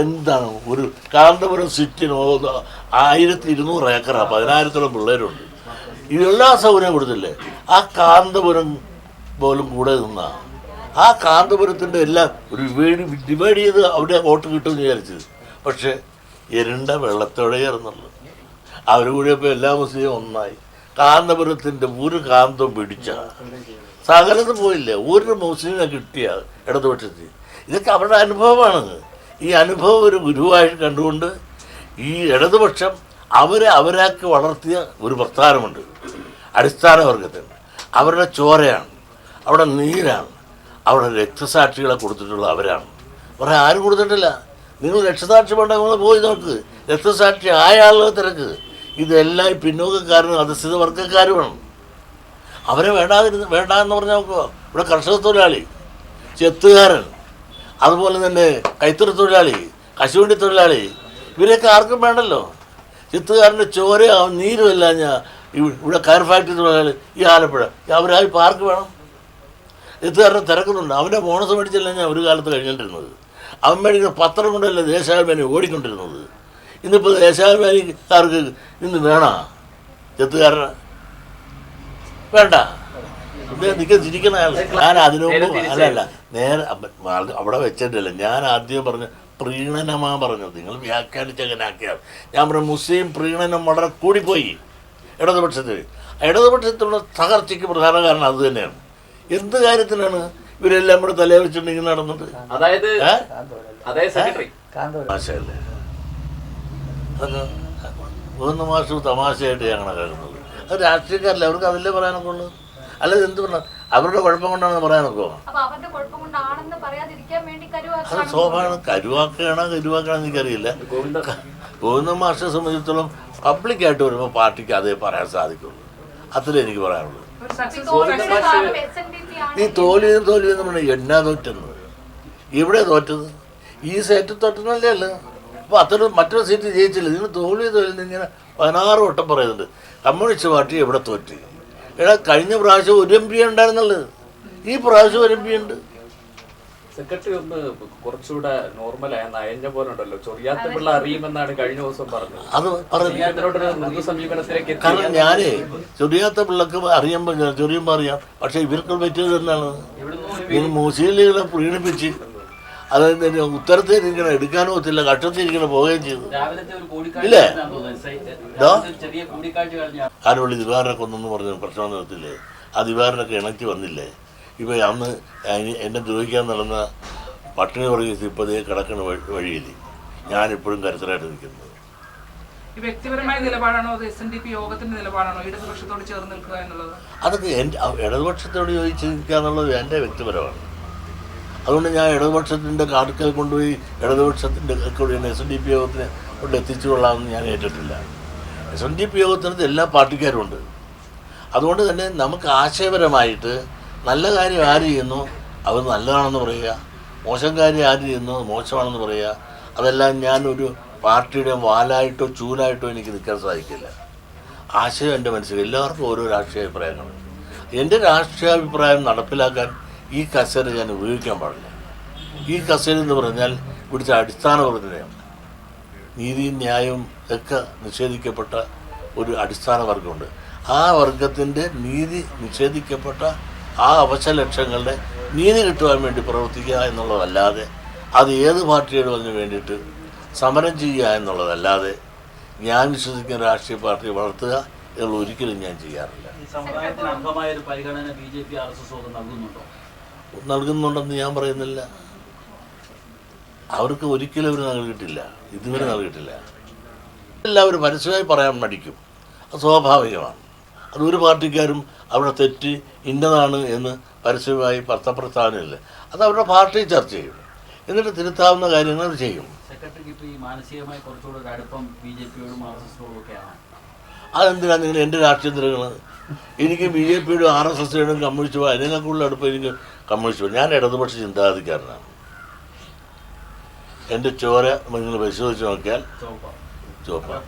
എന്താണ് ഒരു കാന്തപുരം സിറ്റിന് 1200 ഏക്കറാണ്, 10,000-ഓളം പിള്ളേരുണ്ട്. ഇതെല്ലാ സൗകര്യം കൊടുത്തില്ലേ? ആ കാന്തപുരം പോലും കൂടെ നിന്ന ആ കാന്തപുരത്തിൻ്റെ എല്ലാം ഒരു ഡിവൈഡ് ചെയ്ത് അവിടെ വോട്ട് കിട്ടുമെന്ന് വിചാരിച്ചത്. പക്ഷേ എരുണ്ട വെള്ളത്തോടെ ഇറന്നുള്ളൂ. അവർ കൂടിയപ്പോൾ എല്ലാ മുസ്ലിം ഒന്നായി. കാന്തപുരത്തിൻ്റെ ഒരു കാന്തം പിടിച്ച സകലത്ത് പോയില്ലേ, ഒരു മുസ്ലിമിനെ കിട്ടിയ ഇടതുപക്ഷത്തിൽ. ഇതൊക്കെ അവരുടെ അനുഭവമാണ്. ഈ അനുഭവം ഒരു ഗുരുവായി കണ്ടുകൊണ്ട് ഈ ഇടതുപക്ഷം അവരാക്കി വളർത്തിയ ഒരു പ്രസ്ഥാനമുണ്ട്. അടിസ്ഥാന വർഗത്തിന് അവരുടെ ചോരയാണ്, അവിടെ നീരാണ്, അവിടെ രക്തസാക്ഷികളെ കൊടുത്തിട്ടുള്ള അവരാണ്. പറയാൻ ആരും കൊടുത്തിട്ടില്ല. നിങ്ങൾ രക്തസാക്ഷി വേണ്ടെങ്കിൽ പോയി നോക്ക്, രക്തസാക്ഷി ആയ ആളുകളെ തിരക്ക്. ഇതെല്ലാം പിന്നോക്കക്കാരും അധസ്ഥിത വർഗ്ഗക്കാരുമാണ്. അവരെ വേണ്ടാന്ന് പറഞ്ഞാൽ നോക്കുക. ഇവിടെ കർഷക തൊഴിലാളി, ചെത്തുകാരൻ, അതുപോലെ തന്നെ കൈത്തറി തൊഴിലാളി, കശുവണ്ടി തൊഴിലാളി, ഇവരെയൊക്കെ ആർക്കും വേണ്ടല്ലോ. ചെത്തുകാരൻ്റെ ചോര നീരുമല്ല ഇവിടെ കയർ ഫാക്ടറി തൊഴിലാളി, ഈ ആലപ്പുഴ, അവരായി ഇപ്പോൾ ആർക്ക് വേണം? ചെത്തുകാരനെ തിരക്കുന്നുണ്ട്. അവൻ്റെ ബോണസ് മേടിച്ചല്ല ഞാൻ ഒരു കാലത്ത് കഴിഞ്ഞിട്ടിരുന്നത്. അവൻ മേടിക്കുന്ന പത്രം കൊണ്ടല്ലേ ദേശാഭിമാനി ഓടിക്കൊണ്ടിരുന്നത്. ഇന്നിപ്പോൾ ദേശാഭിമാനിക്കാർക്ക് ഇന്ന് വേണോ? ചെത്തുകാരന് വേണ്ട. ചിരിക്കണ ആൾ. ഞാൻ അതിനു മുമ്പ് അല്ല നേരെ അവിടെ വെച്ചിട്ടില്ല. ഞാൻ ആദ്യം പറഞ്ഞ പ്രീണനമാണ് പറഞ്ഞത്. നിങ്ങൾ വ്യാഖ്യാനിച്ച് അങ്ങനെ ആക്കിയാൽ ഞാൻ പറഞ്ഞ മുസ്ലിം പ്രീണനം വളരെ കൂടിപ്പോയി ഇടതുപക്ഷത്തിൽ. ഇടതുപക്ഷത്തിലുള്ള തകർച്ചയ്ക്ക് പ്രധാന കാരണം അത് തന്നെയാണ്. എന്ത് കാര്യത്തിനാണ് ഇവരെല്ലാം കൂടെ തലയെ വെച്ചിട്ടുണ്ടെങ്കിൽ നടന്നത്? തമാശയല്ലേ അതൊക്കെ? മൂന്ന് മാസവും തമാശയായിട്ട് ഞങ്ങളെ കരുതുന്നത്. അത് രാഷ്ട്രീയക്കാരല്ല, അവർക്ക് അതല്ലേ പറയാനൊക്കെ ഉള്ളൂ. അല്ലാതെ എന്ത് പറഞ്ഞാൽ അവരുടെ കുഴപ്പം കൊണ്ടാണെന്ന് പറയാനൊക്കെ. അത് സ്വാഭാവികം. കരുവാക്കണോ എനിക്കറിയില്ല. ഗോവിന്ദ മാഷിനെ സംബന്ധിച്ചിടത്തോളം പബ്ലിക്കായിട്ട് വരുമ്പോൾ പാർട്ടിക്ക് അതേ പറയാൻ സാധിക്കുള്ളൂ. അത്രേ എനിക്ക് പറയാനുള്ളൂ. നീ തോൽവിയെന്ന് പറഞ്ഞാൽ എന്നാ തോറ്റെന്ന്? ഇവിടെ തോറ്റത് ഈ സീറ്റ് തോറ്റുന്നല്ലേ അല്ല. അപ്പോൾ അത്ര മറ്റൊരു സീറ്റ് ജയിച്ചില്ല. നിങ്ങൾ തോൽവിയെന്ന് ഇങ്ങനെ 16 വട്ടം പറയുന്നുണ്ട്. കമ്മ്യൂണിസ്റ്റ് പാർട്ടി എവിടെ തോറ്റ്? കഴിഞ്ഞ പ്രാവശ്യം ഒരു MP ഉണ്ടായിരുന്നുള്ളത്, ഈ പ്രാവശ്യം ഒരു MP ഉണ്ട്. സെക്രട്ടറി ഒന്ന് കുറച്ചുകൂടെ നോർമലായ നയഞ്ഞ പോലെ ഉണ്ടല്ലോ. ചൊറിയാത്ത പിള്ള അറിയുമെന്നാണ് കഴിഞ്ഞ ദിവസം പറഞ്ഞത്. അത് മൃദു സമീപനത്തിലേക്ക്. കാരണം ഞാനേ ചൊറിയാത്ത പിള്ളക്ക് ചൊറിയുമ്പോൾ അറിയാം. പക്ഷെ ഇവർക്ക് പറ്റിയത് എന്താണ്? നിങ്ങൾ മുസ്ലിങ്ങളെ പ്രീണിപ്പിച്ച് അതായത് ഉത്തരത്തിരിക്കണം, എടുക്കാനും ഒത്തില്ല, കക്ഷത്തിരിക്കണം പോവുകയും ചെയ്തു. ഇല്ലേ? ആരുള്ളി ദിവാരനെ കൊന്നെന്ന് പറഞ്ഞ പ്രശ്നം നടത്തില്ലേ? ആ ദിവാരനൊക്കെ ഇണക്കി വന്നില്ലേ? ഇപ്പോൾ അന്ന് എന്നെ ദ്രോഹിക്കാൻ നടന്ന പട്ടിണി വർഗീസ് ഇപ്പോൾ കിടക്കുന്ന വഴിയിൽ ഞാനിപ്പോഴും കരുത്തരായിട്ട് നിൽക്കുന്നത്. വ്യക്തിപരമായ നിലപാടാണോ അത് SNDP യോഗത്തിന്റെ നിലപാടാണോ ഇടതുപക്ഷത്തോട് ചേർന്ന് നിൽക്കുക എന്നുള്ളത്? അതൊക്കെ ഇടതുപക്ഷത്തോട് ചോദിച്ച് നിൽക്കുക എന്നുള്ളത് എൻ്റെ വ്യക്തിപരമാണ്. അതുകൊണ്ട് ഞാൻ ഇടതുപക്ഷത്തിൻ്റെ കാർക്കൽ കൊണ്ടുപോയി ഇടതുപക്ഷത്തിൻ്റെ SNDP യോഗത്തിന് കൊണ്ട് എത്തിച്ചുകൊള്ളാമെന്ന് ഞാൻ ഏറ്റിട്ടില്ല. SNDP യോഗത്തിനകത്ത് എല്ലാ പാർട്ടിക്കാരും ഉണ്ട്. അതുകൊണ്ട് തന്നെ നമുക്ക് ആശയപരമായിട്ട് നല്ല കാര്യം ആര് ചെയ്യുന്നു അത് നല്ലതാണെന്ന് പറയുക, മോശം കാര്യം ആര് ചെയ്യുന്നു മോശമാണെന്ന് പറയുക, അതെല്ലാം ഞാനൊരു പാർട്ടിയുടെ വാലായിട്ടോ ചൂലായിട്ടോ എനിക്ക് നിൽക്കാൻ സാധിക്കില്ല. ആശയം എൻ്റെ മനസ്സിൽ എല്ലാവർക്കും ഓരോ രാഷ്ട്രീയ അഭിപ്രായങ്ങൾ. എൻ്റെ രാഷ്ട്രീയാഭിപ്രായം നടപ്പിലാക്കാൻ ഈ കസേര ഞാൻ ഉപയോഗിക്കാൻ പാടില്ല. ഈ കസേര എന്ന് പറഞ്ഞാൽ ഇവിടുത്തെ അടിസ്ഥാന വർഗത്തിനെയാണ്. നീതിയും ന്യായവും ഒക്കെ നിഷേധിക്കപ്പെട്ട ഒരു അടിസ്ഥാന വർഗമുണ്ട്. ആ വർഗത്തിൻ്റെ നീതി നിഷേധിക്കപ്പെട്ട ആ അവശ്യലക്ഷ്യങ്ങളുടെ നീതി കിട്ടുവാൻ വേണ്ടി പ്രവർത്തിക്കുക എന്നുള്ളതല്ലാതെ അത് ഏത് പാർട്ടിയോട് അതിന് വേണ്ടിയിട്ട് സമരം ചെയ്യുക എന്നുള്ളതല്ലാതെ ഞാൻ വിശ്വസിക്കുന്ന രാഷ്ട്രീയ പാർട്ടിയെ വളർത്തുക എന്നുള്ള ഒരിക്കലും ഞാൻ ചെയ്യാറില്ല. നൽകുന്നുണ്ടെന്ന് ഞാൻ പറയുന്നില്ല. അവർക്ക് ഒരിക്കലും അവർ നൽകിയിട്ടില്ല, ഇതുവരെ നൽകിയിട്ടില്ല. എല്ലാവരും പരസ്യമായി പറയാൻ മടിക്കും, അത് സ്വാഭാവികമാണ്. അതൊരു പാർട്ടിക്കാരും അവിടെ തെറ്റ് ഇന്നതാണ് എന്ന് പരസ്യമായി പ്രസ്താവനയില്ല. അത് അവരുടെ പാർട്ടി ചർച്ച ചെയ്യും, എന്നിട്ട് തിരുത്താവുന്ന കാര്യങ്ങൾ അത് ചെയ്യും. അതെന്തിനാണ് നിങ്ങൾ എൻ്റെ രാഷ്ട്രീയ നിരകൾ? എനിക്ക് BJPയോടും RSSയോടും കമ്മ്യൂണിസ്റ്റ് അതിനേക്കാൾ കൂടുതൽ അടുപ്പം എനിക്ക് കമ്മ്യൂണിസ്റ്റ്. ഞാൻ ഇടതുപക്ഷ ചിന്താഗതിക്കാരനാണ്. എൻ്റെ ചോര നിങ്ങൾ പരിശോധിച്ച് നോക്കിയാൽ ചുവപ്പാണ്.